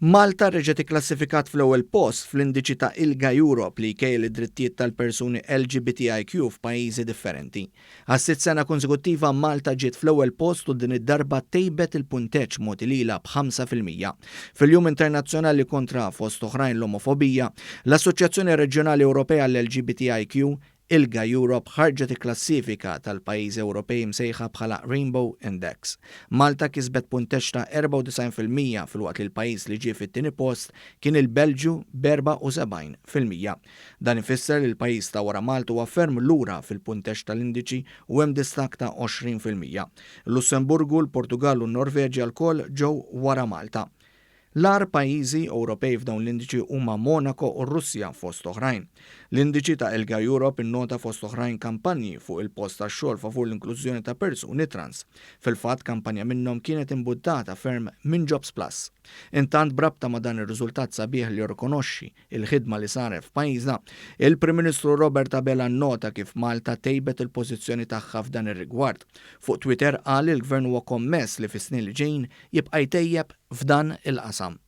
Malta reġgħet ikklassifikat fl-ewwel post fl-indiċi ta' ILGA Europe li jkejjel id-drittijiet tal-persuni LGBTIQ f'pajjiżi differenti. Għas-sitt sena konsekuttiva Malta ġiet fl-ewwel post u din id-darba tejbet il-punteġġ mod ilha b'5%. Fil-Jum Internazzjonali kontra fost oħrajn l-omofobija, l-Assoċjazzjoni Reġjonali Ewropea l-LGBTIQ ILGA Europe ħarġet il-klassifika tal-pajjiżi Ewropej msejħa bħala Rainbow Index. Malta kisbet punteġġ ta' 94% filwaqt li l-pajjiż li ġie fit-tieni post kien il-Belġju b'74%. Dan ifisser li l-pajjiż ta' wara Malta huwa ferm lura fil-punteġġ tal-indiċi u hemm distak ta' 20%. Lussemburgu, l-Portugal u n-Norveġja lkoll ġew wara Malta. L-ar pajjiżi Ewropej f'dawn l-indiċi huma Monaco u Russja fost oħrajn. L-indiċi ta' ILGA Europe innota fost oħrajn kampanji fuq il-post tax-xogħol favur l-inklużjoni ta' persuni trans. Fil-fatt kampanja minnhom kienet imbuttata ferm minn Jobs Plus. Intant brabta ma' dan ir-riżultat sabiħ li jirrikonoxxi il-ħidma li saret f'pajjiżna, il-Prim Ministru Robert Abela nnota kif Malta tejbet il-pożizzjoni tagħha f'dan ir-rigward. Fuq Twitter qal il-Gvern huwa kommess li fis-snin li ġejjin jibqa' jtejjeb f'dan il-qasam.